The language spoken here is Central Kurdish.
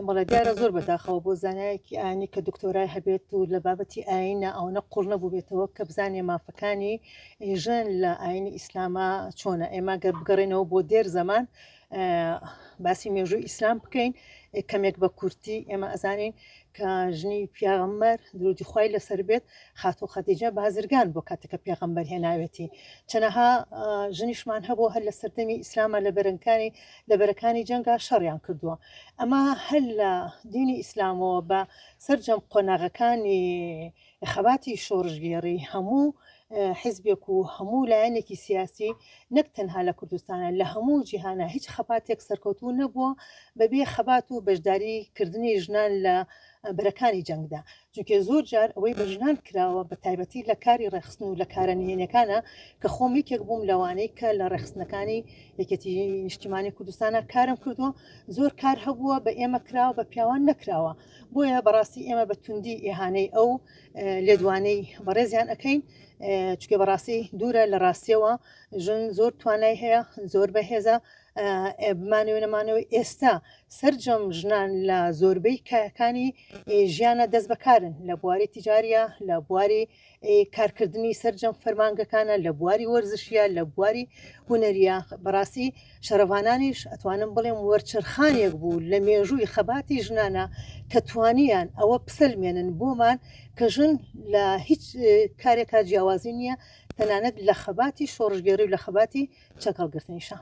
بەڵێ دیارە زۆر بەداخەوە بۆ زانایەکی ئاینی کە دکتۆرای هەبێت و لە بابەتی ئاینە ئەوەنە قوڕ نەبوو بێتەوە کە بزانێ مافەکانی ژن لە ئاینی ئیسلامە چۆنە. ئێمە گەر بگەڕێنەوە بۆ دێر زەمان باسی مێژووی ئیسلام بکەین کەمێک بە کورتی ئێمە ئەزانین کە ژنی پیاغەمبەر درودی خوای لەسەر بێت خاتۆ خەدیجە بازرگان بۆ کاتێکە پێغەمبەر هێناوێتی چەنەها ژنیشمان هەبوو هەر لە سەردەمی ئیسلامە لە بەرەکانی جەنگا شەڕیان کردووە. ئەمە هەر لە دینی ئیسلامەوە بە سەررجەم قۆناغەکانی خەباتی شۆڕژگێڕی هەموو حیزبێک و هەموو لایەنێکی سیاسی نەک تەنها لە کوردستانە لە هەموو جیهانە هیچ خەباتێک سەرکەوتوو نەبووە بەبێ خەبات و بەشداریکردنی ژنان لە بەرەکانی جەنگدا، چونکە زۆر جار ئەوەی بە ژنان کراوە بە تایبەتی لە کاری ڕێخستن و لە کارە نهێنیەکانە کە خۆم یەکێک بووم لەوانەی کە لە ڕێخستنەکانی یەکێتی نیشتیمانی کوردستانە کارم کردووە زۆر کار هەبووە بە ئێمە کراوە بە پیاوان نەکراوە بۆیە بەڕاستی ئێمە بە توندی ئێهانەی ئەو لێدوانەی بەڕێزیان ئەەکەین چکە بەڕاستی دوورە لە ڕاستیەوە ژن زۆر توانای هەیە زۆر بەهێزە بمانەوە نەمانەوەی ئێستا سەررجەم ژنان لە زۆربەی کایەکانی ژیانە دەست بەکارن لە بواری تیجاریە لە بواری کارکردنی سەررجەم فەرمانگەکانە لە بواری وەرزشیە لە بواری هوەریە بەڕاستی شەرەوانانیش ئەتوانم بڵێم وەرچرخانێک بوو لە مێژووی خەباتی ژنانە کە توانیان ئەوە پسەلمێنن بۆمان کە ژن لە هیچ کارێکا جیاوازی نییە تەنانەت لە خەباتی شۆڕژگێڕی و لە خەباتی چەکەڵگرتنیشە.